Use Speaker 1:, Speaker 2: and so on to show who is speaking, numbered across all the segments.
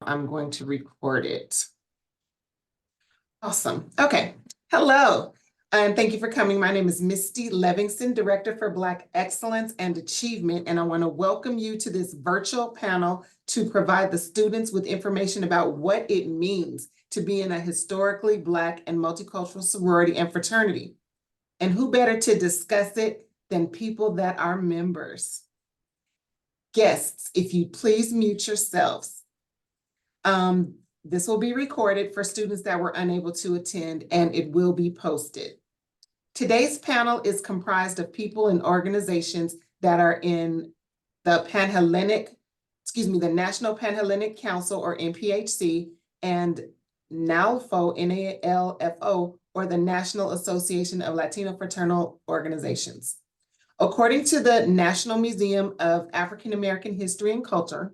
Speaker 1: I'm going to record it. Awesome. Okay. Hello, and thank you for coming. My name is Misty Livingston, Director for Black Excellence and Achievement, and I want to welcome you to this virtual panel to provide the students with information about what it means to be in a historically Black and multicultural sorority and fraternity. And who better to discuss it than people that are members? Guests, if you please mute yourselves. This will be recorded for students that were unable to attend, and it will be posted. Today's panel is comprised of people and organizations that are in the the National Pan-Hellenic Council, or NPHC, and NALFO, NALFO, or the National Association of Latino Fraternal Organizations. According to the National Museum of African American History and Culture,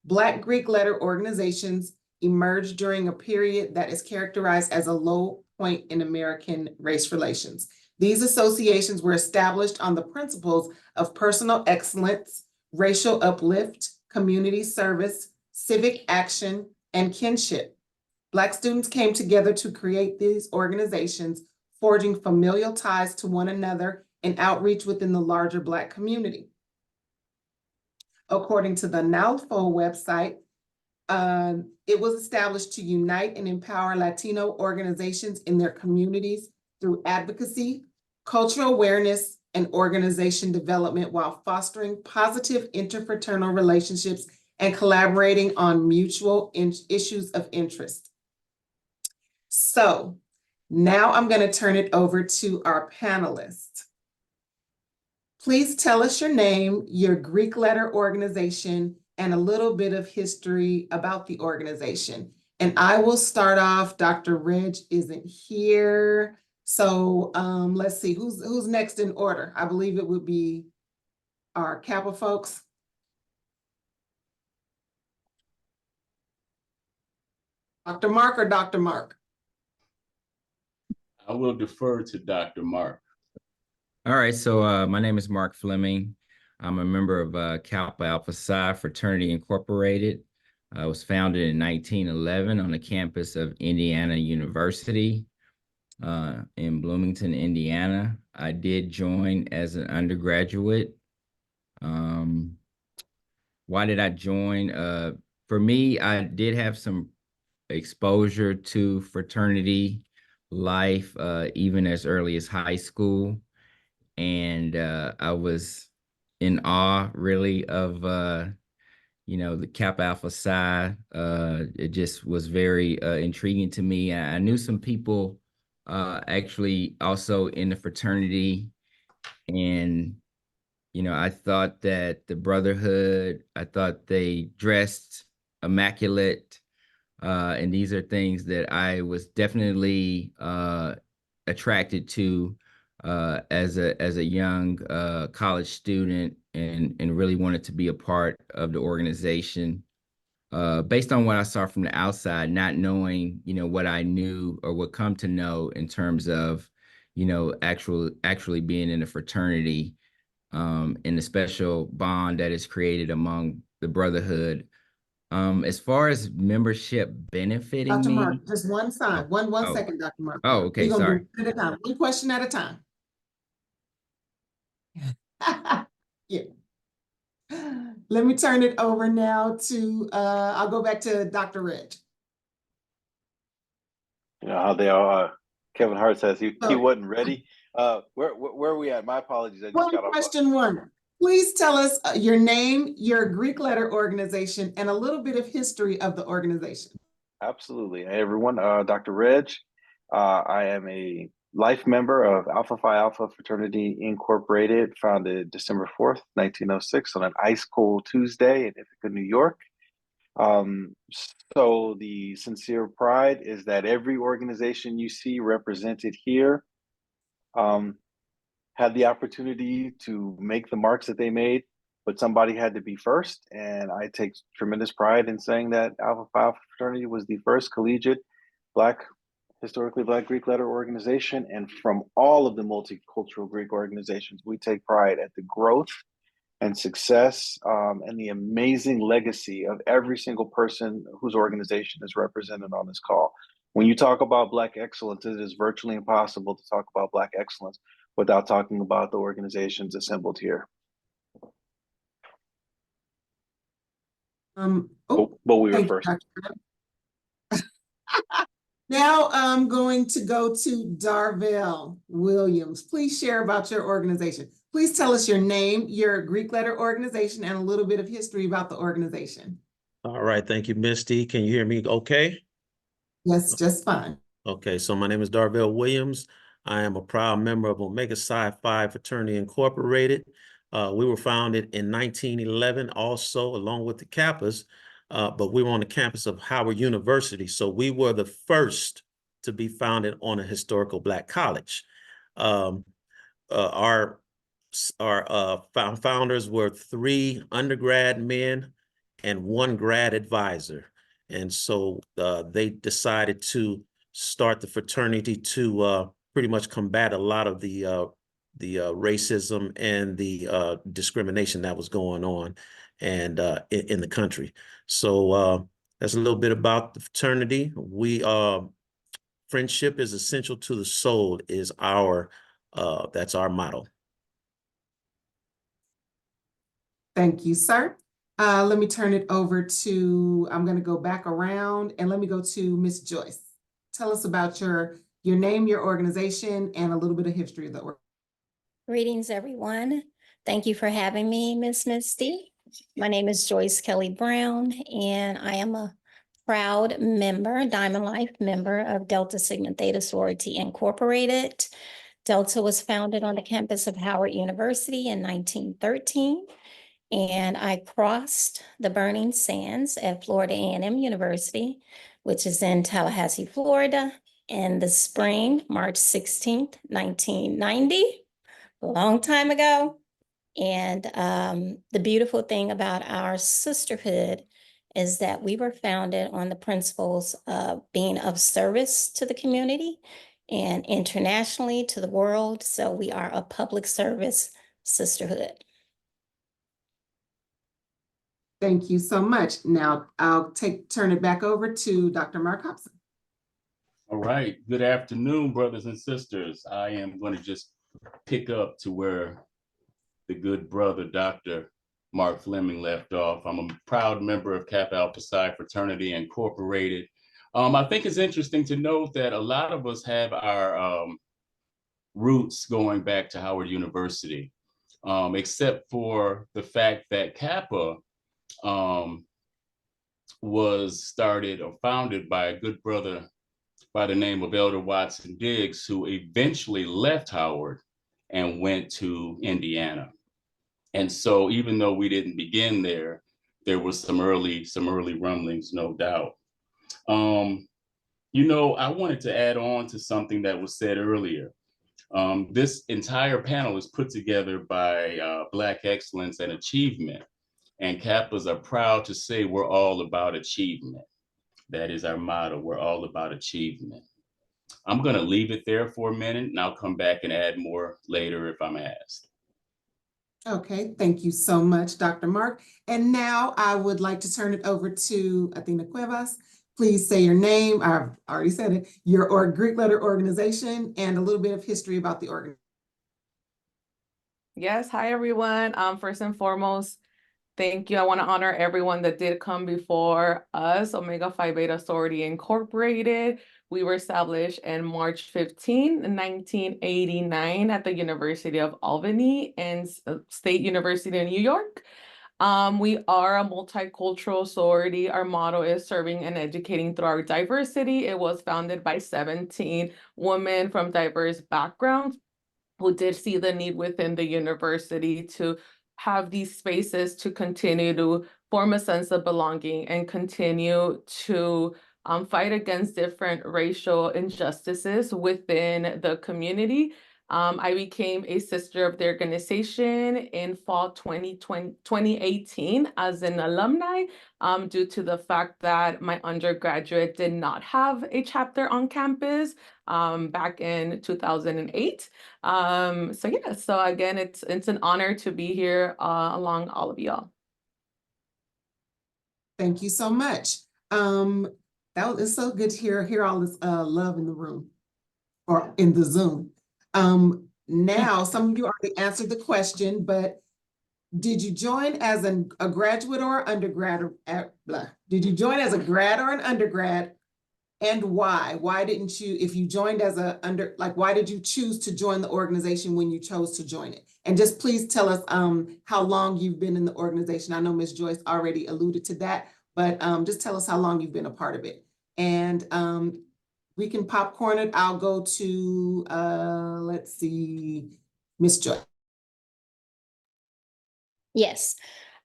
Speaker 1: Black Greek letter organizations emerged during a period that is characterized as a low point in American race relations. These associations were established on the principles of personal excellence, racial uplift, community service, civic action, and kinship. Black students came together to create these organizations, forging familial ties to one another and outreach within the larger Black community. According to the NALFO website, it was established to unite and empower Latino organizations in their communities through advocacy, cultural awareness, and organization development, while fostering positive interfraternal relationships and collaborating on mutual issues of interest. So now I'm going to turn it over to our panelists. Please tell us your name, your Greek letter organization, and a little bit of history about the organization. And I will start off. Dr. Reg isn't here. So let's see, who's next in order? I believe it would be our Kappa folks. Dr. Mark or Dr. Mark?
Speaker 2: I will defer to Dr. Mark.
Speaker 3: All right, so my name is Mark Fleming. I'm a member of Kappa Alpha Psi Fraternity Incorporated. I was founded in 1911 on the campus of Indiana University in Bloomington, Indiana. I did join as an undergraduate. Why did I join? For me, I did have some exposure to fraternity life, even as early as high school. And I was in awe, really, of the Kappa Alpha Psi. It just was very intriguing to me. I knew some people actually also in the fraternity, and I thought that the brotherhood, I thought they dressed immaculate, and these are things that I was definitely attracted to as a young college student, and really wanted to be a part of the organization based on what I saw from the outside, not knowing, what I knew or would come to know in terms of, actually being in a fraternity, and the special bond that is created among the brotherhood. As far as membership benefiting
Speaker 1: Dr.
Speaker 3: me.
Speaker 1: Mark, just one sign, one second, Dr. Mark.
Speaker 3: Oh, okay,
Speaker 1: We're gonna
Speaker 3: sorry.
Speaker 1: do one at a time, one question at a time. Yeah. Let me turn it over now to, I'll go back to Dr. Reg.
Speaker 4: You know how they are. Kevin Hart says he wasn't ready. Where are we at? My apologies. I just got off.
Speaker 1: Question one. Please tell us your name, your Greek letter organization, and a little bit of history of the organization.
Speaker 4: Absolutely. Hey, everyone. Dr. Reg. I am a life member of Alpha Phi Alpha Fraternity Incorporated, founded December 4th, 1906 on an ice cold Tuesday in Ithaca, New York. So the sincere pride is that every organization you see represented here had the opportunity to make the marks that they made, but somebody had to be first. And I take tremendous pride in saying that Alpha Phi Alpha Fraternity was the first collegiate historically Black Greek letter organization. And from all of the multicultural Greek organizations, we take pride at the growth and success, and the amazing legacy of every single person whose organization is represented on this call. When you talk about Black excellence, it is virtually impossible to talk about Black excellence without talking about the organizations assembled here. But we were
Speaker 1: thank you,
Speaker 4: first.
Speaker 1: Dr. Brown. Now I'm going to go to Darvell Williams. Please share about your organization. Please tell us your name, your Greek letter organization, and a little bit of history about the organization.
Speaker 5: All right, thank you, Misty. Can you hear me okay?
Speaker 1: Yes, just fine.
Speaker 5: Okay, so my name is Darvell Williams. I am a proud member of Omega Psi Phi Fraternity Incorporated. We were founded in 1911 also, along with the Kappas, but we were on the campus of Howard University. So we were the first to be founded on a historical Black college. Our founders were 3 undergrad men and 1 grad advisor. And so they decided to start the fraternity to pretty much combat a lot of the racism and the discrimination that was going on and in the country. So that's a little bit about the fraternity. Friendship is essential to the soul is that's our motto.
Speaker 1: Thank you, sir. Let me turn it over to, I'm going to go back around and let me go to Miss Joyce. Tell us about your name, your organization, and a little bit of history of the organization.
Speaker 6: Greetings, everyone. Thank you for having me, Miss Misty. My name is Joyce Kelly Brown, and I am a proud member, Diamond Life member of Delta Sigma Theta Sorority Incorporated. Delta was founded on the campus of Howard University in 1913, and I crossed the burning sands at Florida A&M University, which is in Tallahassee, Florida, in the spring, March 16th, 1990. A long time ago. And the beautiful thing about our sisterhood is that we were founded on the principles of being of service to the community and internationally to the world. So we are a public service sisterhood.
Speaker 1: Thank you so much. Now I'll turn it back over to Dr. Mark Hobson.
Speaker 2: All right. Good afternoon, brothers and sisters. I am going to just pick up to where the good brother, Dr. Mark Fleming, left off. I'm a proud member of Kappa Alpha Psi Fraternity Incorporated. I think it's interesting to note that a lot of us have our roots going back to Howard University, except for the fact that Kappa was started or founded by a good brother by the name of Elder Watson Diggs, who eventually left Howard and went to Indiana. And so even though we didn't begin there, there was some early rumblings, no doubt. You know, I wanted to add on to something that was said earlier. This entire panel is put together by Black Excellence and Achievement. And Kappas are proud to say we're all about achievement. That is our motto. We're all about achievement. I'm going to leave it there for a minute, and I'll come back and add more later if I'm asked.
Speaker 1: Okay, thank you so much, Dr. Mark. And now I would like to turn it over to Athena Cuevas. Please say your name, I've already said it, your Greek letter organization, and a little bit of history about the organization.
Speaker 7: Yes, hi everyone. First and foremost, thank you. I want to honor everyone that did come before us. Omega Phi Beta Sorority Incorporated. We were established in March 15, 1989 at the University of Albany and State University of New York. We are a multicultural sorority. Our motto is serving and educating through our diversity. It was founded by 17 women from diverse backgrounds who did see the need within the university to have these spaces to continue to form a sense of belonging and continue to fight against different racial injustices within the community. I became a sister of the organization in fall 2018 as an alumni, due to the fact that my undergraduate did not have a chapter on campus back in 2008. So yeah, so again, it's an honor to be here along all of y'all.
Speaker 1: Thank you so much. That was so good to hear all this love in the room or in the Zoom. Now, some of you already answered the question, but did you join as a graduate or undergrad? Did you join as a grad or an undergrad? And why? Why didn't you, if you joined as why did you choose to join the organization when you chose to join it? And just please tell us how long you've been in the organization. I know Ms. Joyce already alluded to that, but just tell us how long you've been a part of it. And we can popcorn it. I'll go to, let's see, Ms. Joyce.
Speaker 6: Yes.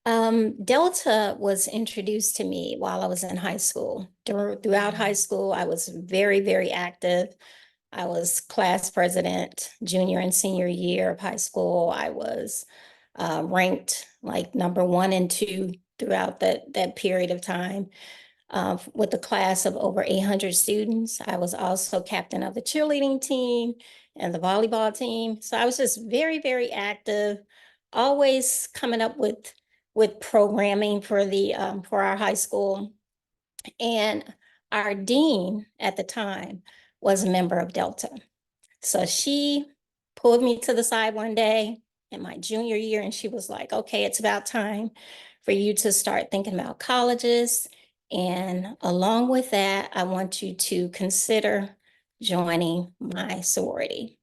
Speaker 6: Delta was introduced to me while I was in high school. Throughout high school, I was very, very active. I was class president junior and senior year of high school. I was ranked like number 1 and 2 throughout that period of time. With a class of over 800 students. I was also captain of the cheerleading team and the volleyball team. So I was just very, very active, always coming up with programming for for our high school. And our dean at the time was a member of Delta. So she pulled me to the side one day in my junior year, and she was like, okay, it's about time for you to start thinking about colleges. And along with that, I want you to consider joining my sorority.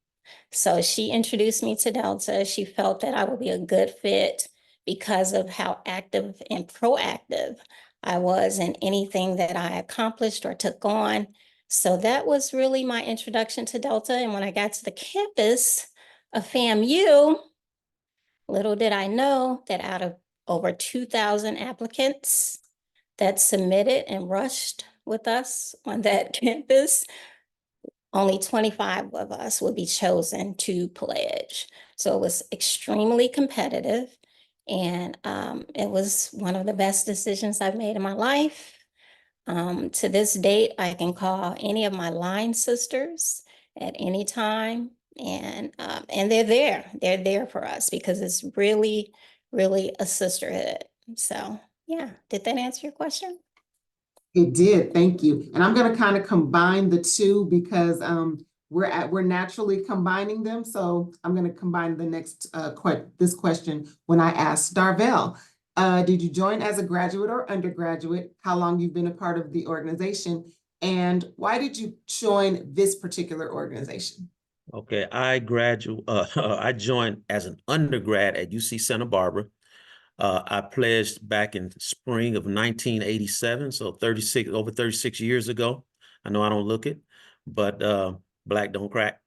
Speaker 6: So she introduced me to Delta. She felt that I would be a good fit because of how active and proactive I was in anything that I accomplished or took on. So that was really my introduction to Delta. And when I got to the campus of FAMU, little did I know that out of over 2,000 applicants that submitted and rushed with us on that campus, only 25 of us would be chosen to pledge. So it was extremely competitive. And it was one of the best decisions I've made in my life. To this date, I can call any of my line sisters at any time. And they're there. They're there for us because it's really, really a sisterhood. So yeah, did that answer your question?
Speaker 1: It did, thank you. And I'm gonna kind of combine the two because we're naturally combining them. So I'm gonna combine the next this question when I asked Darvell. Did you join as a graduate or undergraduate? How long you've been a part of the organization? And why did you join this particular organization?
Speaker 5: Okay, I joined as an undergrad at UC Santa Barbara. I pledged back in spring of 1987, so over 36 years ago. I know I don't look it, but black don't crack.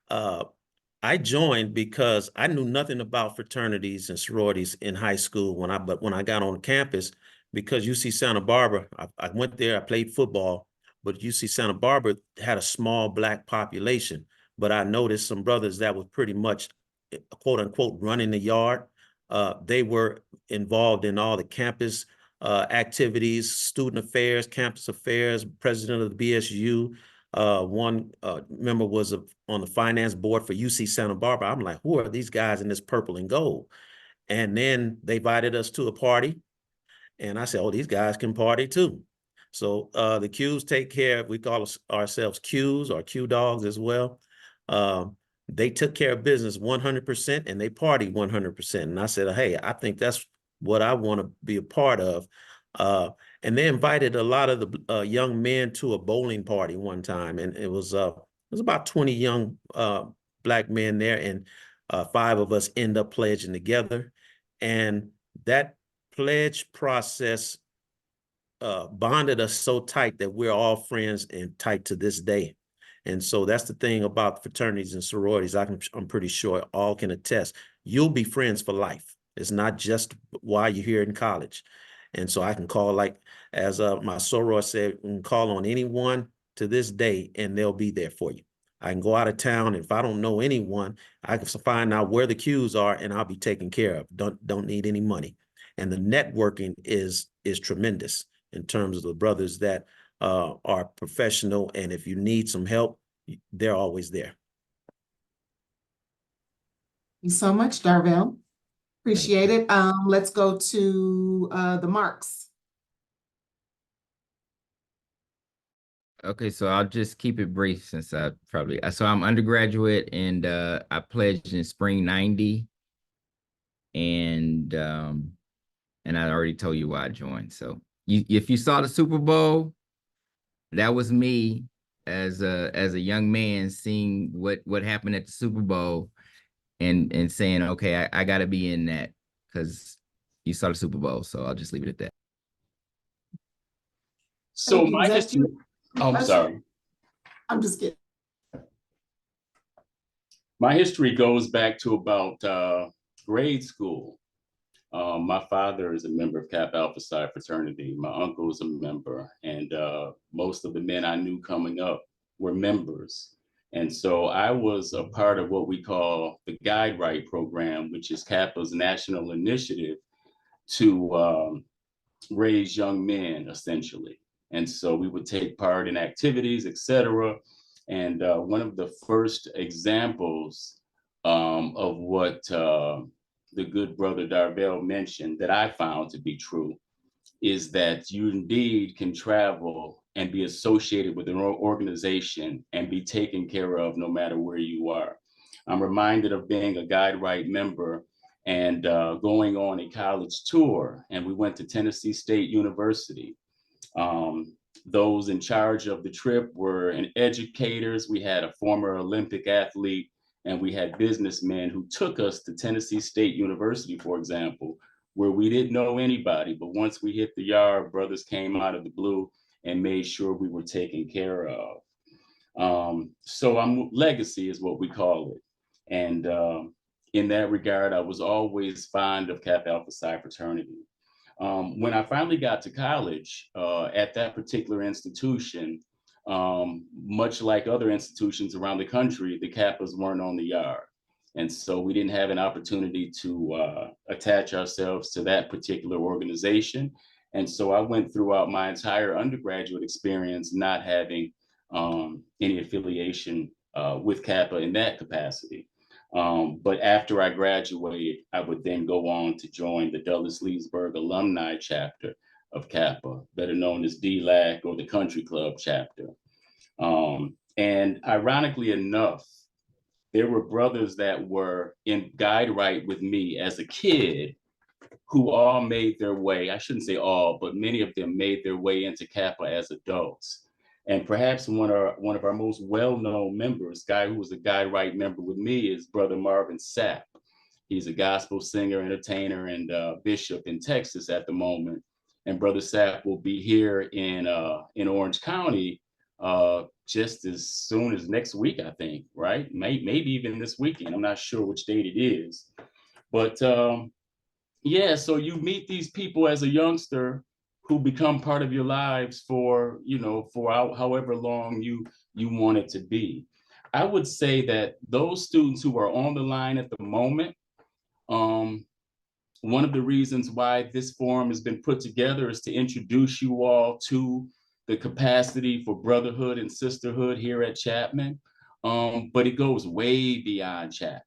Speaker 5: I joined because I knew nothing about fraternities and sororities in high school but when I got on campus, because UC Santa Barbara, I went there, I played football, but UC Santa Barbara had a small black population. But I noticed some brothers that was pretty much, quote unquote, running the yard. They were involved in all the campus activities, student affairs, campus affairs, president of the BSU. One member was on the finance board for UC Santa Barbara. I'm like, who are these guys in this purple and gold? And then they invited us to a party. And I said, oh, these guys can party too. So the Qs take care, we call ourselves Qs or Q dogs as well. They took care of business 100% and they party 100%. And I said, hey, I think that's what I want to be a part of. And they invited a lot of the young men to a bowling party one time. And it was about 20 young black men there, and 5 of us end up pledging together. And that pledge process bonded us so tight that we're all friends and tight to this day. And so that's the thing about fraternities and sororities. I'm pretty sure all can attest. You'll be friends for life. It's not just while you're here in college. And so I can call, like, as my soror said, you can call on anyone to this day and they'll be there for you. I can go out of town. If I don't know anyone, I can find out where the queues are and I'll be taken care of. Don't need any money. And the networking is tremendous in terms of the brothers that are professional. And if you need some help, they're always there.
Speaker 1: Thank you so much, Darvell. Appreciate it. Let's go to the marks.
Speaker 3: Okay, so I'll just keep it brief since so I'm undergraduate and I pledged in spring 90. And I already told you why I joined. So if you saw the Super Bowl, that was me as a young man seeing what happened at the Super Bowl and saying, okay, I gotta be in that because you saw the Super Bowl. So I'll just leave it at that.
Speaker 2: So
Speaker 1: Thank you.
Speaker 2: my
Speaker 1: Is that
Speaker 2: history,
Speaker 1: you?
Speaker 2: oh, I'm sorry.
Speaker 1: I'm just kidding.
Speaker 2: My history goes back to about grade school. My father is a member of Kappa Alpha Psi fraternity. My uncle is a member, and most of the men I knew coming up were members. And so I was a part of what we call the Guide Right program, which is Kappa's national initiative to raise young men, essentially. And so we would take part in activities, etc. And one of the first examples of what the good brother Darvell mentioned that I found to be true is that you indeed can travel and be associated with an organization and be taken care of no matter where you are. I'm reminded of being a Guide Right member and going on a college tour, and we went to Tennessee State University. Those in charge of the trip were educators. We had a former Olympic athlete, and we had businessmen who took us to Tennessee State University, for example, where we didn't know anybody. But once we hit the yard, brothers came out of the blue and made sure we were taken care of. So legacy is what we call it. And in that regard, I was always fond of Kappa Alpha Psi fraternity. When I finally got to college, at that particular institution, much like other institutions around the country, the Kappas weren't on the yard. And so we didn't have an opportunity to attach ourselves to that particular organization. And so I went throughout my entire undergraduate experience not having any affiliation with Kappa in that capacity. But after I graduated, I would then go on to join the Dulles Leesburg alumni chapter of Kappa, better known as DLAC or the Country Club chapter. And ironically enough, there were brothers that were in Guide Right with me as a kid who all made their way, I shouldn't say all, but many of them made their way into Kappa as adults. And perhaps one of our most well-known members, guy who was a Guide Right member with me, is Brother Marvin Sapp. He's a gospel singer, entertainer, and bishop in Texas at the moment. And Brother Sapp will be here in Orange County just as soon as next week, I think, right? Maybe even this weekend. I'm not sure which date it is. But yeah, so you meet these people as a youngster who become part of your lives for, for however long you want it to be. I would say that those students who are on the line at the moment, one of the reasons why this forum has been put together is to introduce you all to the capacity for brotherhood and sisterhood here at Chapman. But it goes way beyond Chapman.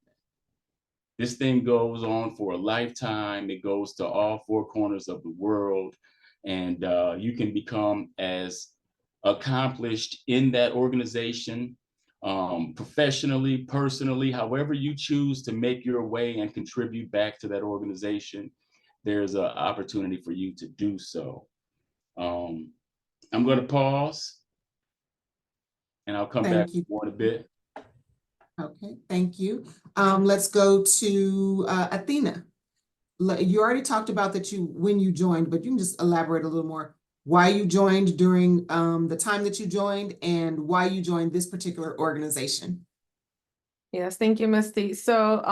Speaker 2: This thing goes on for a lifetime. It goes to all four corners of the world. And you can become as accomplished in that organization, professionally, personally, however you choose to make your way and contribute back to that organization, there's an opportunity for you to do so. I'm going to pause and I'll come back more in a bit.
Speaker 1: Okay, thank you. Let's go to Athena. You already talked about when you joined, but you can just elaborate a little more why you joined during the time that you joined and why you joined this particular organization.
Speaker 7: Yes, thank you, Misty. So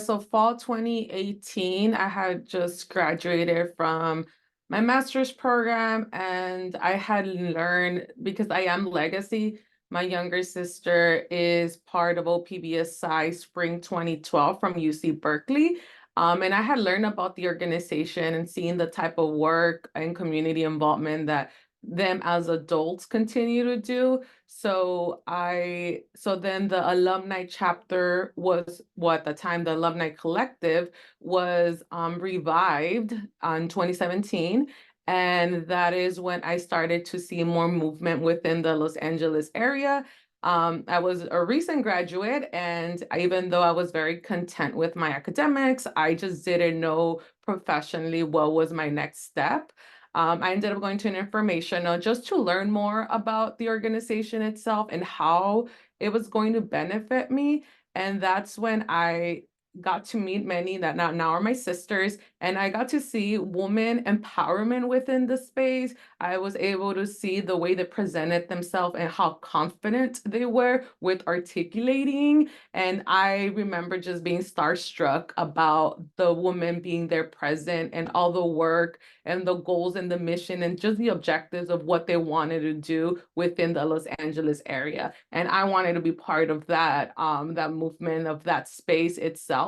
Speaker 7: so fall 2018, I had just graduated from my master's program, and I had learned, because I am legacy, My younger sister is part of OPBSI Spring 2012 from UC Berkeley. And I had learned about the organization and seeing the type of work and community involvement that them as adults continue to do. So then the alumni chapter was, well, at the time, the alumni collective was revived in 2017. And that is when I started to see more movement within the Los Angeles area. I was a recent graduate, and even though I was very content with my academics, I just didn't know professionally what was my next step. I ended up going to an informational just to learn more about the organization itself and how it was going to benefit me. And that's when I got to meet many that now are my sisters, and I got to see woman empowerment within the space. I was able to see the way they presented themselves and how confident they were with articulating. And I remember just being starstruck about the woman being there present and all the work and the goals and the mission and just the objectives of what they wanted to do within the Los Angeles area. And I wanted to be part of that, that movement of that space itself.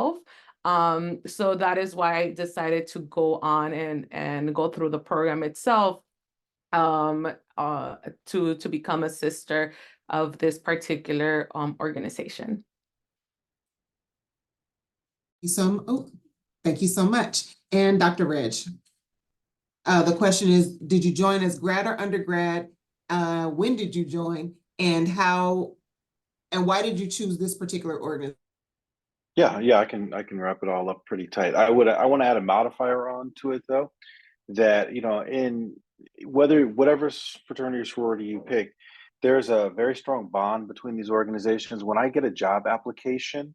Speaker 7: So that is why I decided to go on and go through the program itself, to become a sister of this particular organization.
Speaker 1: Thank you so much. And Dr. Reg, the question is, did you join as grad or undergrad? When did you join, and why did you choose this particular organization?
Speaker 4: Yeah, I can wrap it all up pretty tight. I want to add a modifier on to it though, that in whatever fraternity or sorority you pick, there's a very strong bond between these organizations. When I get a job application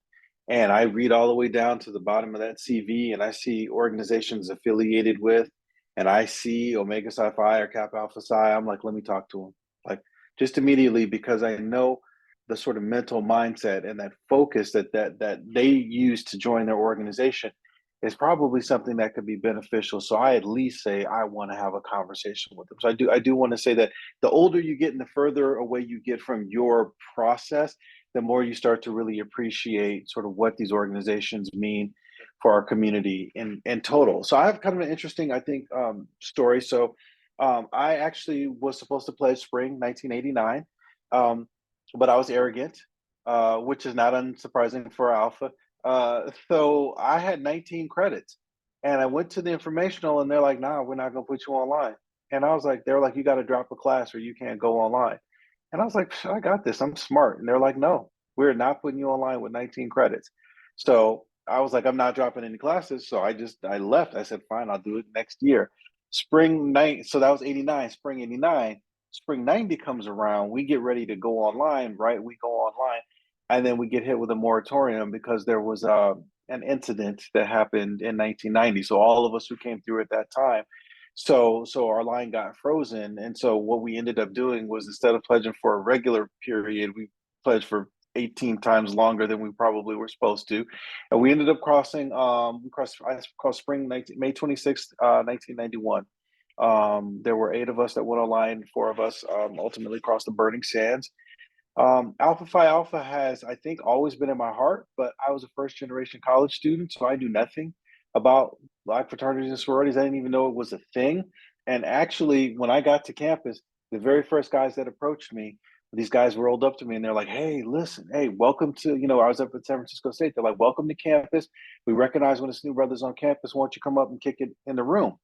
Speaker 4: and I read all the way down to the bottom of that CV and I see organizations affiliated with, and I see Omega Psi Phi or Kappa Alpha Psi, I'm like, let me talk to them, like, just immediately, because I know the sort of mental mindset and that focus that they use to join their organization is probably something that could be beneficial. So I at least say I want to have a conversation with them. So I do want to say that the older you get and the further away you get from your process, the more you start to really appreciate sort of what these organizations mean for our community in total. So I have kind of an interesting, I think, story. So I actually was supposed to pledge spring 1989, but I was arrogant, which is not unsurprising for Alpha. So I had 19 credits, and I went to the informational, and they're like, "Nah, we're not gonna put you online." And I was like, "They're like, you got to drop a class, or you can't go online." And I was like, "I got this. I'm smart." And they're like, "No, we're not putting you online with 19 credits." So I was like, "I'm not dropping any classes." So I left. I said, "Fine, I'll do it next year." Spring night. So that was 89. Spring 89. Spring 90 comes around. We get ready to go online, right? We go online, and then we get hit with a moratorium because there was an incident that happened in 1990. So all of us who came through at that time, so our line got frozen, and so what we ended up doing was, instead of pledging for a regular period, we pledged for 18 times longer than we probably were supposed to, and we ended up crossing. I crossed spring 19, May 26th, 1991. There were 8 of us that went online. 4 of us ultimately crossed the burning sands. Alpha Phi Alpha has, I think, always been in my heart, but I was a first generation college student, so I knew nothing about Black fraternities and sororities. I didn't even know it was a thing. And actually, when I got to campus, the very first guys that approached me, these guys rolled up to me and they're like, "Hey, listen, hey, welcome to," I was up at San Francisco State. They're like, "Welcome to campus. We recognize when it's new brothers on campus. Why don't you come up and kick it in the room?"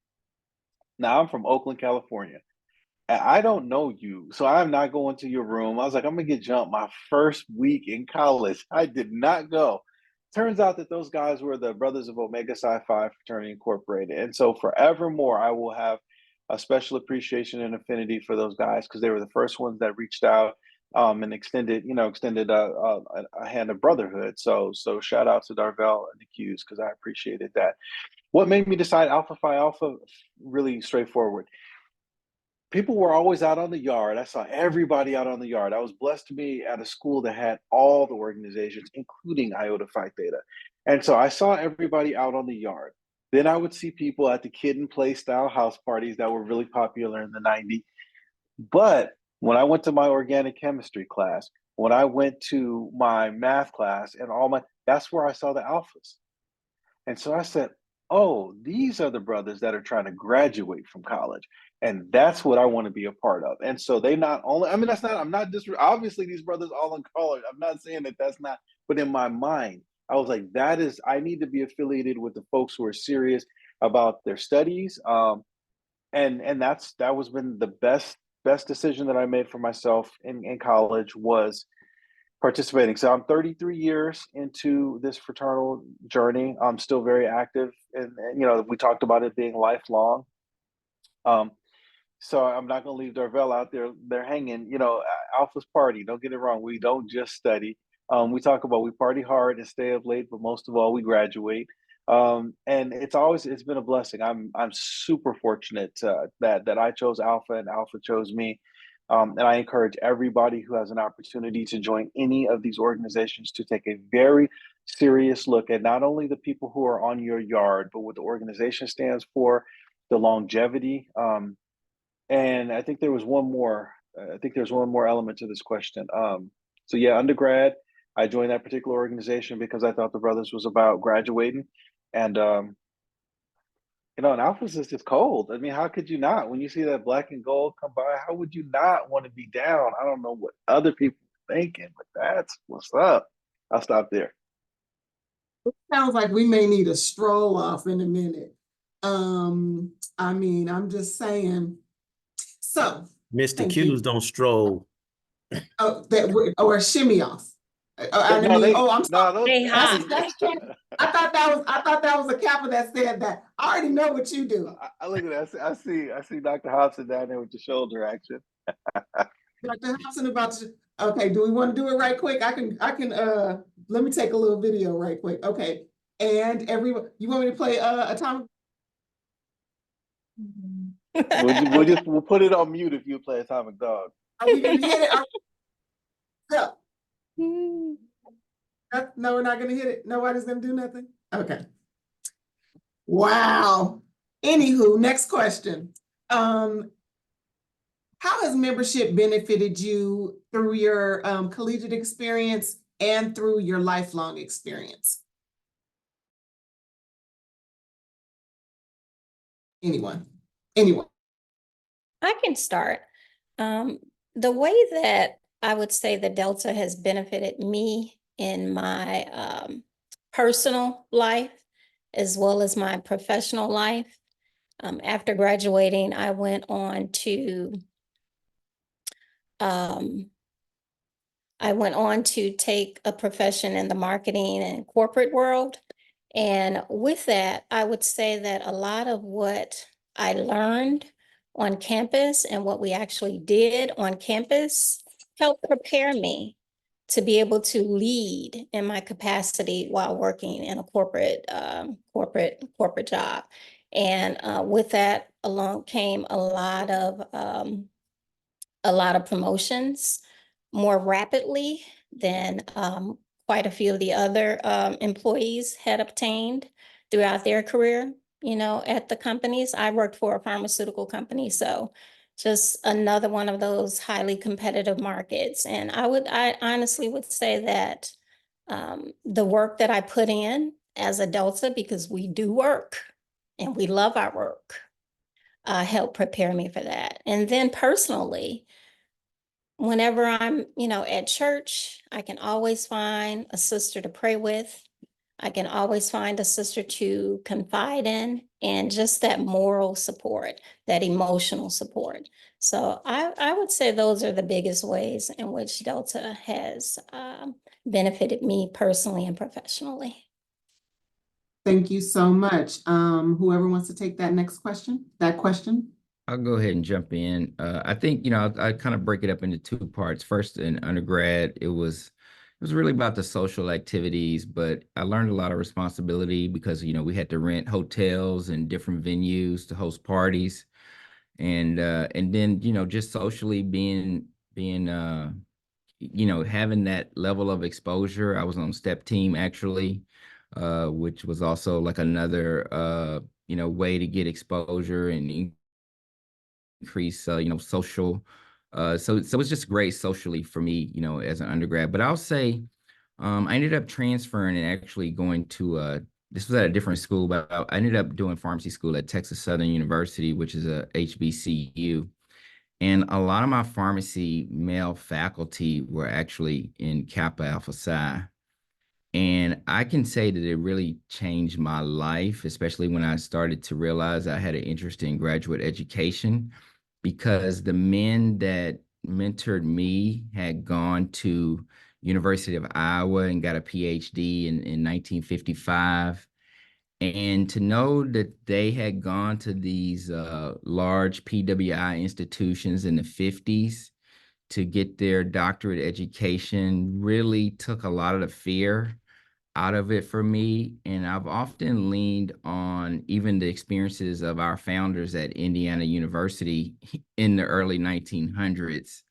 Speaker 4: Now, I'm from Oakland, California. I don't know you, so I'm not going to your room. I was like, I'm gonna get jumped my first week in college. I did not go. Turns out that those guys were the brothers of Omega Psi Phi Fraternity Incorporated. And so forevermore, I will have a special appreciation and affinity for those guys, because they were the first ones that reached out, and extended a hand of brotherhood. So shout out to Darvell and the Qs, because I appreciated that. What made me decide Alpha Phi Alpha? Really straightforward. People were always out on the yard. I saw everybody out on the yard. I was blessed to be at a school that had all the organizations, including Iota Phi Theta. And so I saw everybody out on the yard. Then I would see people at the kid and play style house parties that were really popular in the 90s. But When I went to my organic chemistry class, when I went to my math class and that's where I saw the alphas. And so I said, oh, these are the brothers that are trying to graduate from college. And that's what I want to be a part of. And so they not only, I mean, I'm not just, obviously these brothers all in college. I'm not saying that that's not, but in my mind, I was like, I need to be affiliated with the folks who are serious about their studies. That was been the best decision that I made for myself in college was participating. So I'm 33 years into this fraternal journey. I'm still very active, and we talked about it being lifelong. So I'm not going to leave Darvell out there. They're hanging. Alpha's party. Don't get it wrong. We don't just study. We talk about we party hard and stay up late, but most of all, we graduate. And it's been a blessing. I'm super fortunate that I chose Alpha and Alpha chose me. And I encourage everybody who has an opportunity to join any of these organizations to take a very serious look at not only the people who are on your yard, but what the organization stands for, the longevity. And I think there was one more. I think there's one more element to this question. So yeah, undergrad, I joined that particular organization because I thought the Brothers was about graduating, and and Alphas is just cold. I mean, how could you not? When you see that black and gold come by, how would you not want to be down? I don't know what other people are thinking, but that's what's up. I'll stop there.
Speaker 1: Sounds like we may need a stroll off in a minute. I mean, I'm just saying. So,
Speaker 5: Mr.
Speaker 1: thank
Speaker 5: Q's
Speaker 1: you.
Speaker 5: don't stroll.
Speaker 1: Or shimmy off. I'm sorry.
Speaker 6: They hot.
Speaker 1: I thought that was a kappa that said that. I already know what you do.
Speaker 4: I look at that. I see Dr. Hobson down there with the shoulder action.
Speaker 1: Dr. Hobson okay, do we want to do it right quick? I can let me take a little video right quick. Okay. And everyone, you want me to play Atomic?
Speaker 4: We'll put it on mute if you play Atomic Dog.
Speaker 1: Are we gonna hit it? No. No, we're not gonna hit it. Nobody's gonna do nothing. Okay. Wow. Anywho, next question. How has membership benefited you through your collegiate experience and through your lifelong experience? Anyone?
Speaker 6: I can start. The way that I would say the Delta has benefited me in my personal life as well as my professional life. After graduating, I went on to take a profession in the marketing and corporate world. And with that, I would say that a lot of what I learned on campus and what we actually did on campus helped prepare me to be able to lead in my capacity while working in a corporate job. And with that along came a lot of promotions more rapidly than quite a few of the other employees had obtained throughout their career, at the companies. I worked for a pharmaceutical company, so just another one of those highly competitive markets. And I honestly would say that the work that I put in as a Delta, because we do work and we love our work, helped prepare me for that. And then personally, whenever I'm, at church, I can always find a sister to pray with. I can always find a sister to confide in, and just that moral support, that emotional support. So I would say those are the biggest ways in which Delta has benefited me personally and professionally.
Speaker 1: Thank you so much. Whoever wants to take that question.
Speaker 3: I'll go ahead and jump in. I think, I kind of break it up into two parts. First, in undergrad, it was really about the social activities, but I learned a lot of responsibility because, we had to rent hotels and different venues to host parties. And then, just socially being having that level of exposure. I was on step team actually, which was also like another, way to get exposure and increase, social So it's just great socially for me, as an undergrad. But I'll say, I ended up transferring and actually going to this was at a different school, but I ended up doing pharmacy school at Texas Southern University, which is a HBCU. And a lot of my pharmacy male faculty were actually in Kappa Alpha Psi. And I can say that it really changed my life, especially when I started to realize I had an interest in graduate education, because the men that mentored me had gone to University of Iowa and got a PhD in 1955. And to know that they had gone to these large PWI institutions in the 50s to get their doctorate education really took a lot of the fear out of it for me. And I've often leaned on even the experiences of our founders at Indiana University in the early 1900s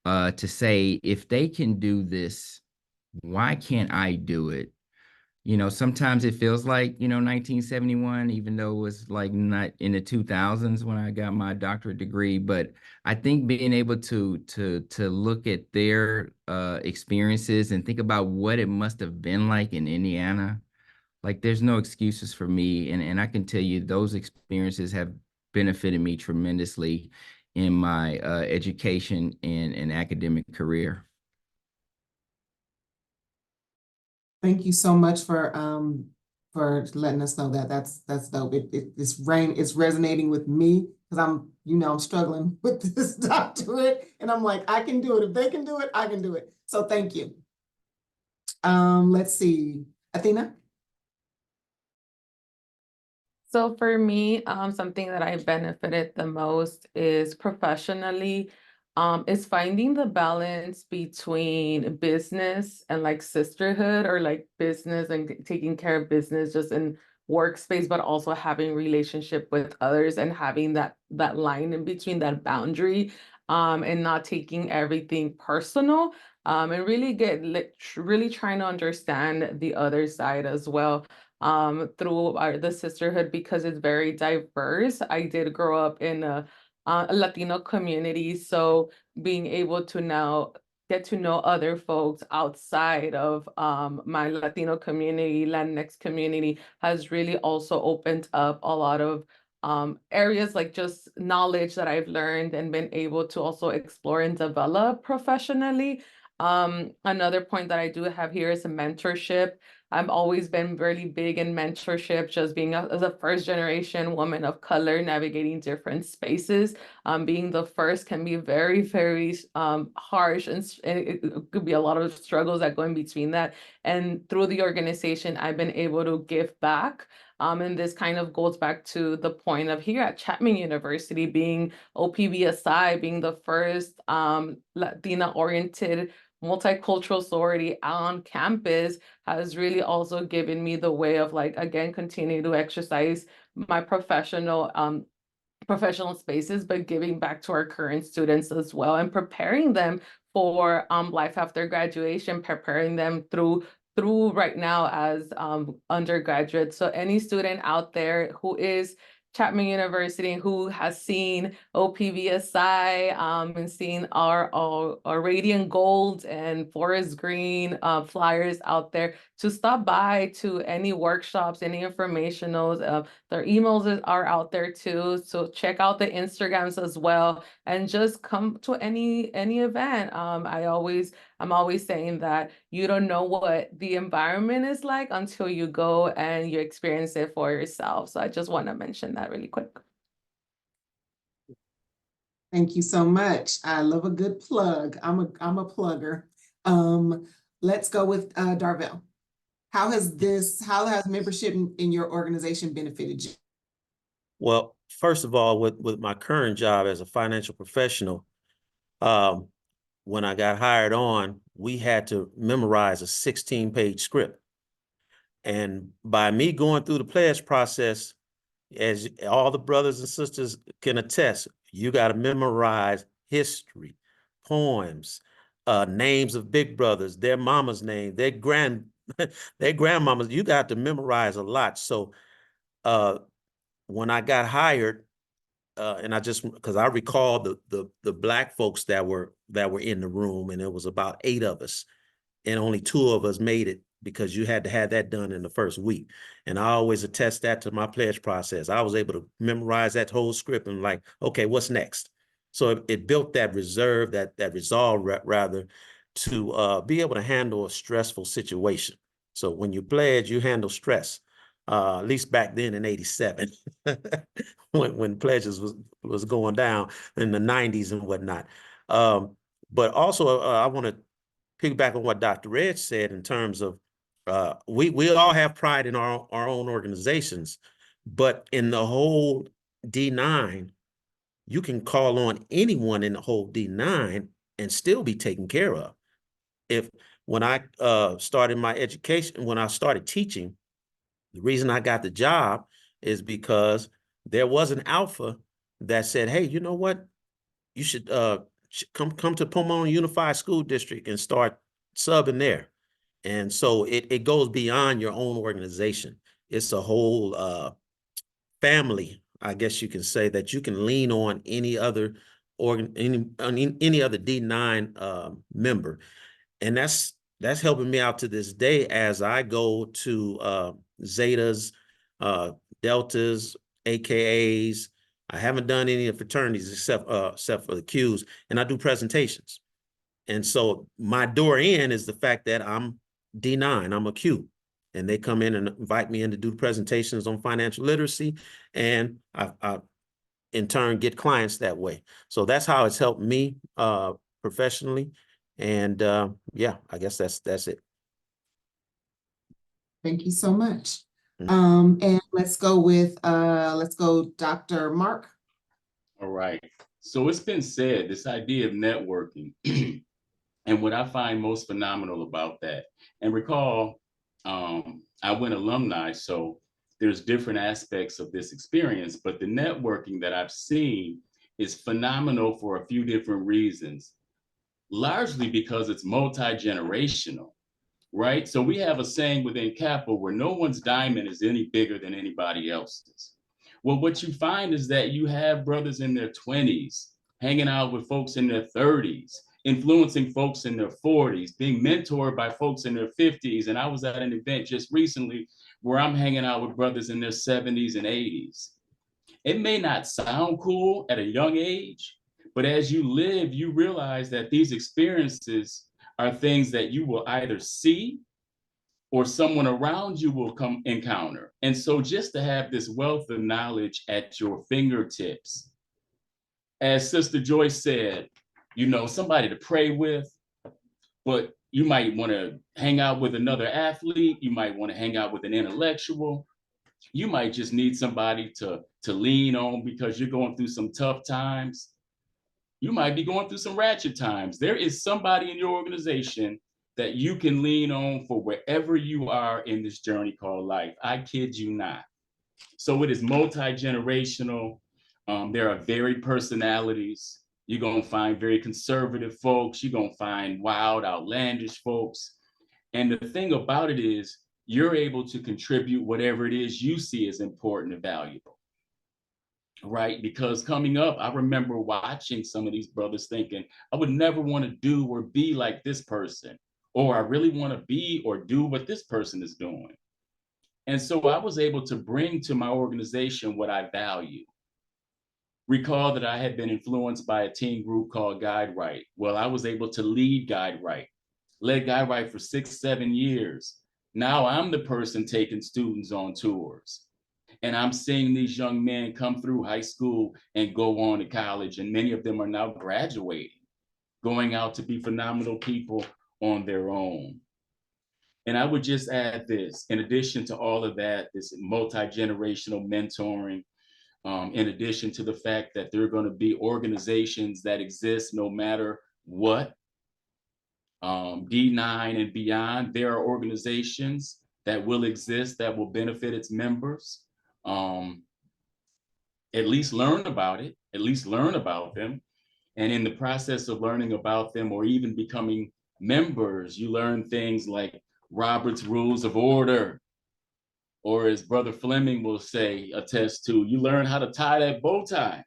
Speaker 3: to say, if they can do this, why can't I do it? Sometimes it feels like, 1971, even though it was like not in the 2000s when I got my doctorate degree. But I think being able to look at their experiences and think about what it must have been like in Indiana, like there's no excuses for me. And I can tell you those experiences have benefited me tremendously in my education and academic career.
Speaker 1: Thank you so much for letting us know that. That's dope. It's resonating with me because I'm struggling with this doctorate, and I'm like, I can do it. If they can do it, I can do it. So thank you. Let's see, Athena.
Speaker 7: So for me, something that I benefited the most is professionally, is finding the balance between business and like sisterhood, or like business and taking care of business just in workspace, but also having relationship with others and having that line in between, that boundary, and not taking everything personal, and really trying to understand the other side as well, through the sisterhood, because it's very diverse. I did grow up in a Latino community, so being able to now get to know other folks outside of my Latino community, Latinx community, has really also opened up a lot of areas, like just knowledge that I've learned and been able to also explore and develop professionally. Another point that I do have here is a mentorship. I've always been really big in mentorship, just being as a first generation woman of color navigating different spaces. Being the first can be very, very harsh, and it could be a lot of struggles that go in between that. And through the organization, I've been able to give back. And this kind of goes back to the point of here at Chapman University, being OPBSI, being the first Latina-oriented multicultural sorority on campus, has really also given me the way of, like, again, continuing to exercise my professional spaces, but giving back to our current students as well, and preparing them for life after graduation, preparing them through right now as undergraduates. So any student out there who is Chapman University, who has seen OPVSI and seen our Radiant Gold and Forest Green flyers out there, to stop by to any workshops, any informationals. Their emails are out there too. So check out the Instagrams as well, and just come to any event. I'm always saying that you don't know what the environment is like until you go and you experience it for yourself. So I just want to mention that really quick.
Speaker 1: Thank you so much. I love a good plug. I'm a plugger. Let's go with Darvell. How has membership in your organization benefited you?
Speaker 5: Well, first of all, with my current job as a financial professional, when I got hired on, we had to memorize a 16-page script. And by me going through the pledge process, as all the brothers and sisters can attest, you got to memorize history, poems, names of big brothers, their mama's name, their grandmamas. You got to memorize a lot. So when I got hired, and I just, because I recall the Black folks that were in the room, and it was about 8 of us, and only 2 of us made it because you had to have that done in the first week. And I always attest that to my pledge process. I was able to memorize that whole script and like, okay, what's next? So it built that reserve, that resolve rather, to be able to handle a stressful situation. So when you pledge, you handle stress. At least back then in '87, when pledges was going down in the '90s and whatnot. But also, I want to piggyback on what Dr. Reg said in terms of we all have pride in our own organizations, but in the whole D9, you can call on anyone in the whole D9 and still be taken care of. When I started my education, when I started teaching, the reason I got the job is because there was an alpha that said, hey, you know what? You should come to Pomona Unified School District and start subbing there. And so it goes beyond your own organization. It's a whole family, I guess you can say, that you can lean on any other any other D9 member. And that's helping me out to this day as I go to Zetas, Deltas, AKAs. I haven't done any of fraternities except for the Qs, and I do presentations. And so my door in is the fact that I'm D9, I'm a Q, and they come in and invite me in to do presentations on financial literacy, and I in turn get clients that way. So that's how it's helped me professionally. And yeah, I guess that's it.
Speaker 1: Thank you so much.
Speaker 5: Mhm.
Speaker 1: And let's go Dr. Mark.
Speaker 2: All right. So it's been said, this idea of networking, and what I find most phenomenal about that, and recall, I went alumni, so there's different aspects of this experience, but the networking that I've seen is phenomenal for a few different reasons, largely because it's multi-generational, right? So we have a saying within Kappa where no one's diamond is any bigger than anybody else's. Well, what you find is that you have brothers in their 20s hanging out with folks in their 30s, influencing folks in their 40s, being mentored by folks in their 50s. And I was at an event just recently where I'm hanging out with brothers in their 70s and 80s. It may not sound cool at a young age, but as you live, you realize that these experiences are things that you will either see or someone around you will come encounter. And so just to have this wealth of knowledge at your fingertips, as Sister Joyce said, you know, somebody to pray with, but you might want to hang out with another athlete, you might want to hang out with an intellectual, you might just need somebody to lean on because you're going through some tough times. You might be going through some ratchet times. There is somebody in your organization that you can lean on for wherever you are in this journey called life. I kid you not. So it is multi-generational. There are varied personalities. You're going to find very conservative folks. You're going to find wild, outlandish folks. And the thing about it is, you're able to contribute whatever it is you see as important and valuable, right? Because coming up, I remember watching some of these brothers thinking, I would never want to do or be like this person, or I really want to be or do what this person is doing. And so I was able to bring to my organization what I value. Recall that I had been influenced by a team group called Guide Right. Well, I was able to lead Guide Right, led Guide Right for 6-7 years. Now I'm the person taking students on tours. And I'm seeing these young men come through high school and go on to college. And many of them are now graduating, going out to be phenomenal people on their own. And I would just add this, in addition to all of that, this multi-generational mentoring, in addition to the fact that there are going to be organizations that exist no matter what, D9 and beyond, there are organizations that will exist that will benefit its members. At least learn about it, at least learn about them. And in the process of learning about them or even becoming members, you learn things like Robert's Rules of Order, or as Brother Fleming will say, attest to, you learn how to tie that bow tie.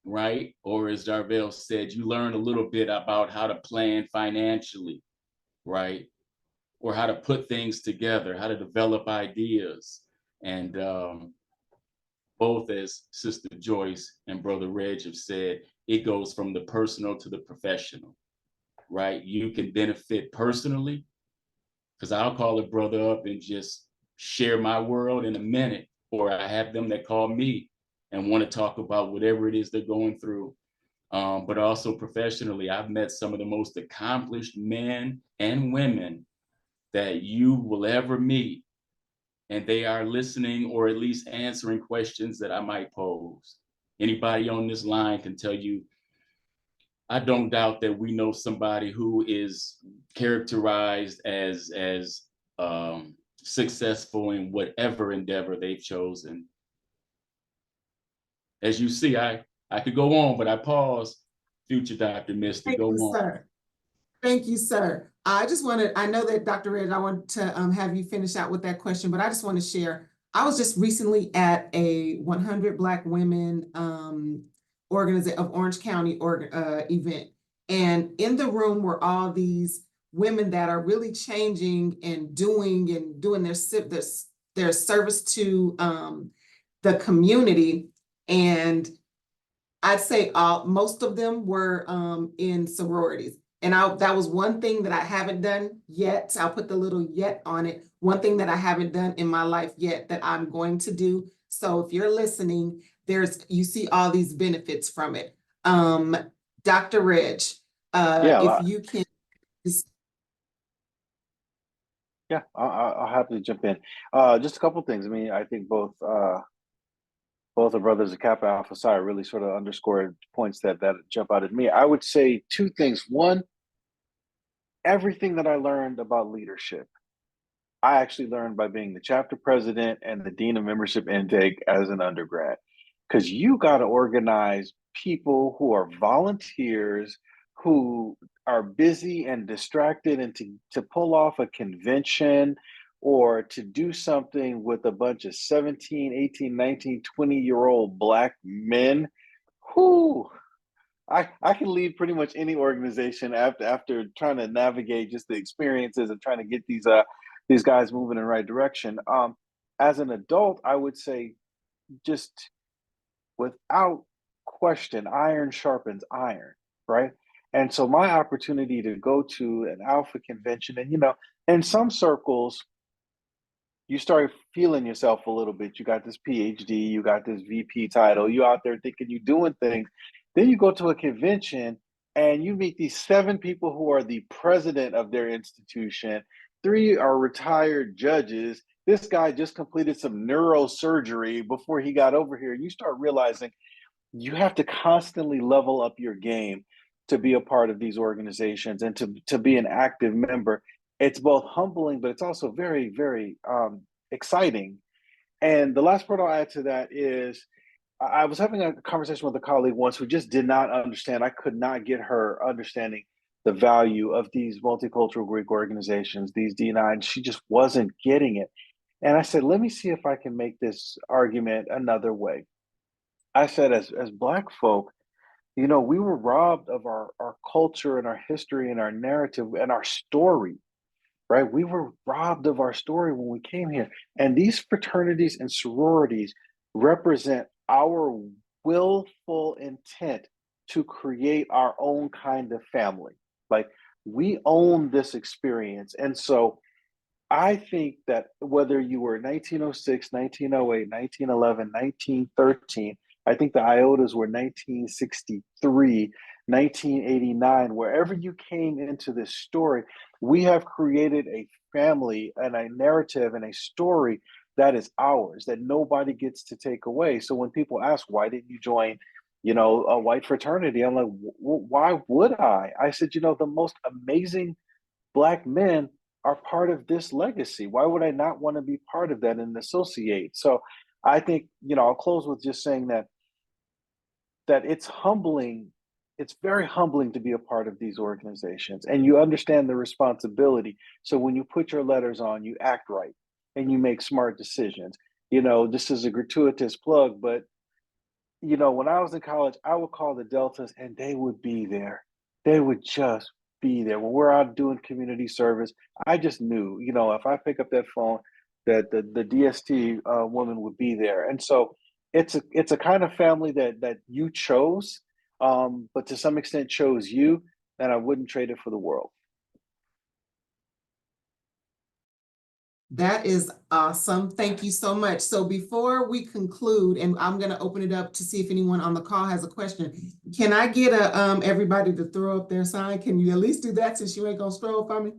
Speaker 2: right? Or as Darvell said, you learn a little bit about how to plan financially, right? Or how to put things together, how to develop ideas. And both, as Sister Joyce and Brother Reg have said, it goes from the personal to the professional, right? You can benefit personally, because I'll call a brother up and just share my world in a minute, or I have them that call me and want to talk about whatever it is they're going through. But also professionally, I've met some of the most accomplished men and women that you will ever meet, and they are listening or at least answering questions that I might pose. Anybody on this line can tell you, I don't doubt that we know somebody who is characterized as successful in whatever endeavor they've chosen. As you see, I could go on, but I pause. Future Dr. Misty,
Speaker 1: Thank
Speaker 2: go
Speaker 1: you,
Speaker 2: on.
Speaker 1: sir. Thank you, sir. I just wanted, I know that Dr. Reg, I want to have you finish out with that question, but I just want to share. I was just recently at a 100 Black women organization of Orange County event. And in the room were all these women that are really changing and doing their service to the community. And I'd say most of them were in sororities. And that was one thing that I haven't done yet. I'll put the little yet on it. One thing that I haven't done in my life yet that I'm going to do. So if you're listening, you see all these benefits from it. Dr. Reg, if you can.
Speaker 4: Yeah, I'll happily jump in. Just a couple of things. I mean, I think both the brothers of Kappa Alpha Psi really sort of underscored points that jump out at me. I would say two things. One, everything that I learned about leadership, I actually learned by being the chapter president and the dean of membership intake as an undergrad. Because you got to organize people who are volunteers, who are busy and distracted, and to pull off a convention or to do something with a bunch of 17, 18, 19, 20-year-old Black men who I can lead pretty much any organization after trying to navigate just the experiences and trying to get these guys moving in the right direction. As an adult, I would say just without question, iron sharpens iron, right? And so my opportunity to go to an alpha convention, and in some circles, you start feeling yourself a little bit. You got this PhD, you got this VP title, you out there thinking you're doing things. Then you go to a convention and you meet these 7 people who are the president of their institution. 3 are retired judges. This guy just completed some neurosurgery before he got over here. You start realizing you have to constantly level up your game to be a part of these organizations and to be an active member. It's both humbling, but it's also very, very exciting. And the last part I'll add to that is I was having a conversation with a colleague once who just did not understand. I could not get her understanding the value of these multicultural Greek organizations, these D9s. She just wasn't getting it. And I said, let me see if I can make this argument another way. I said, as Black folk, we were robbed of our culture and our history and our narrative and our story, right? We were robbed of our story when we came here. And these fraternities and sororities represent our willful intent to create our own kind of family. Like, we own this experience. And so I think that whether you were 1906, 1908, 1911, 1913, I think the IOTAs were 1963, 1989, wherever you came into this story, we have created a family and a narrative and a story that is ours, that nobody gets to take away. So when people ask, why didn't you join, a white fraternity? I'm like, why would I? I said, the most amazing Black men are part of this legacy. Why would I not want to be part of that and associate? So I think, I'll close with just saying that it's humbling. It's very humbling to be a part of these organizations, and you understand the responsibility. So when you put your letters on, you act right and you make smart decisions. This is a gratuitous plug, but you know, when I was in college, I would call the Deltas and they would be there. They would just be there. When we're out doing community service, I just knew, you know, if I pick up that phone, that the DST woman would be there. And so it's a kind of family that you chose, but to some extent chose you, and I wouldn't trade it for the world.
Speaker 1: That is awesome. Thank you so much. So before we conclude, and I'm going to open it up to see if anyone on the call has a question. Can I get everybody to throw up their sign? Can you at least do that since you ain't gonna stroll for me?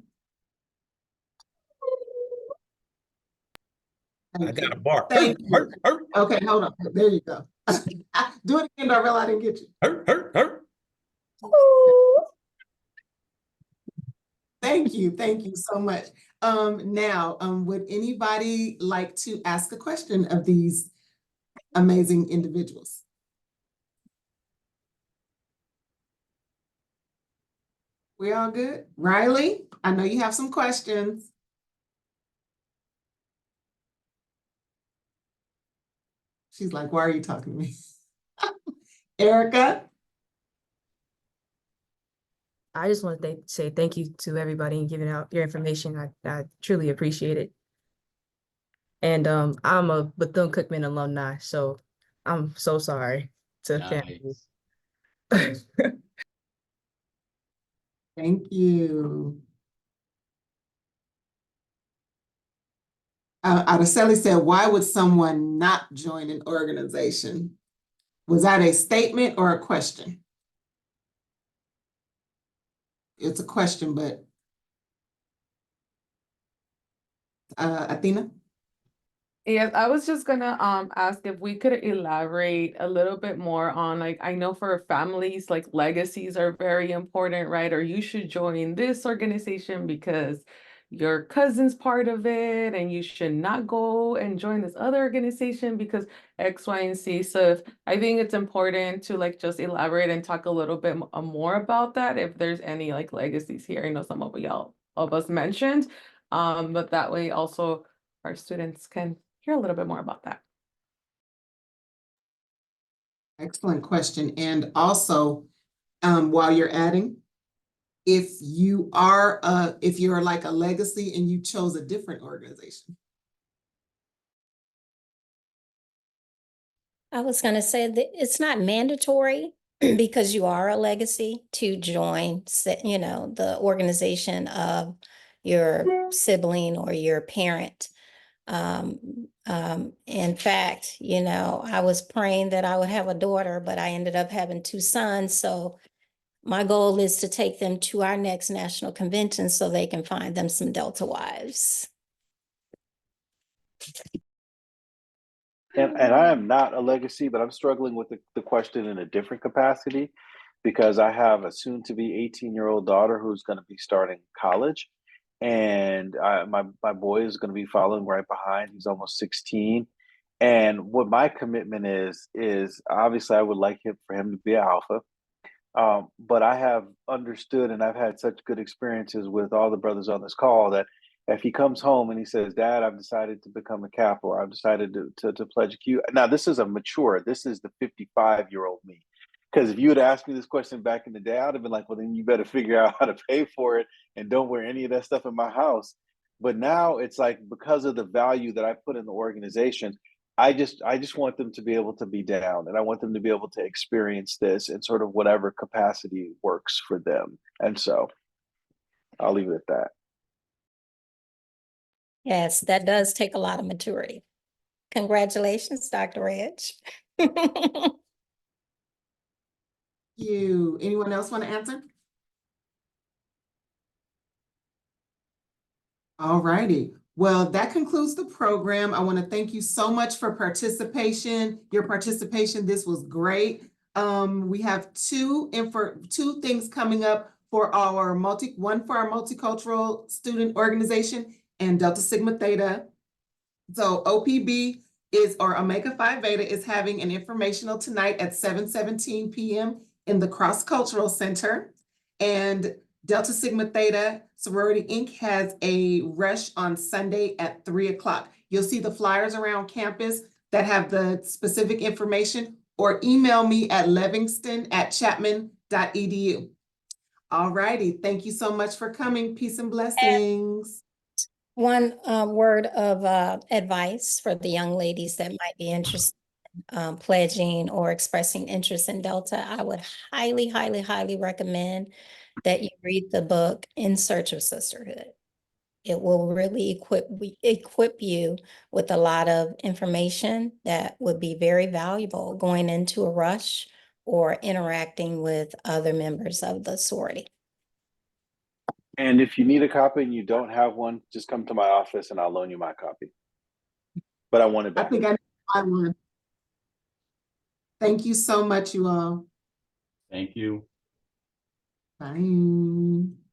Speaker 5: I got a bark.
Speaker 1: Thank you. Okay, hold on. There you go. Do it again, Darrell. I didn't get you. Thank you. Thank you so much. Now, would anybody like to ask a question of these amazing individuals? We all good? Riley, I know you have some questions. She's like, why are you talking to me? Erica?
Speaker 8: I just want to say thank you to everybody and giving out your information. I truly appreciate it. And I'm a Bethune-Cookman alumni, so I'm so sorry to
Speaker 2: Nice.
Speaker 8: family.
Speaker 1: Thank you. Araceli said, why would someone not join an organization? Was that a statement or a question? It's a question, but Athena?
Speaker 7: Yes, I was just gonna ask if we could elaborate a little bit more on, like, I know for families, like, legacies are very important, right? Or you should join this organization because your cousin's part of it, and you should not go and join this other organization because X, Y, and Z. So I think it's important to, like, just elaborate and talk a little bit more about that if there's any, like, legacies here. I know some of y'all of us mentioned, but that way also our students can hear a little bit more about that.
Speaker 1: Excellent question. And also, while you're adding, if you're like a legacy and you chose a different organization.
Speaker 6: I was going to say that it's not mandatory because you are a legacy to join, you know, the organization of your sibling or your parent. In fact, you know, I was praying that I would have a daughter, but I ended up having two sons. So my goal is to take them to our next national convention so they can find them some Delta wives.
Speaker 4: And I am not a legacy, but I'm struggling with the question in a different capacity because I have a soon to be 18-year-old daughter who's going to be starting college. And my boy is going to be following right behind. He's almost 16. And what my commitment is obviously I would like for him to be an alpha. But I have understood and I've had such good experiences with all the brothers on this call that if he comes home and he says, Dad, I've decided to become a Cap, or I've decided to pledge a Q. Now, this is this is the 55-year-old me. Because if you had asked me this question back in the day, I would have been like, well, then you better figure out how to pay for it and don't wear any of that stuff in my house. But now it's like, because of the value that I put in the organization, I just want them to be able to be down, and I want them to be able to experience this in sort of whatever capacity works for them. And so I'll leave it at that.
Speaker 6: Yes, that does take a lot of maturity. Congratulations, Dr. Reg.
Speaker 1: You, anyone else want to answer? All righty. Well, that concludes the program. I want to thank you so much for your participation. This was great. We have two things coming up for one for our multicultural student organization and Delta Sigma Theta. So OPB or Omega Phi Beta is having an informational tonight at 7:17 p.m. in the Cross Cultural Center. And Delta Sigma Theta Sorority Inc. has a rush on Sunday at 3 o'clock. You'll see the flyers around campus that have the specific information. or email me at livingston@chapman.edu. All righty. Thank you so much for coming. Peace and blessings.
Speaker 6: One word of advice for the young ladies that might be interested in pledging or expressing interest in Delta. I would highly, highly, highly recommend that you read the book In Search of Sisterhood. It will really equip you with a lot of information that would be very valuable going into a rush or interacting with other members of the sorority.
Speaker 4: And if you need a copy and you don't have one, just come to my office and I'll loan you my copy. But I want it
Speaker 1: I
Speaker 4: back.
Speaker 1: think I would. Thank you so much, you all.
Speaker 2: Thank you.
Speaker 1: Bye.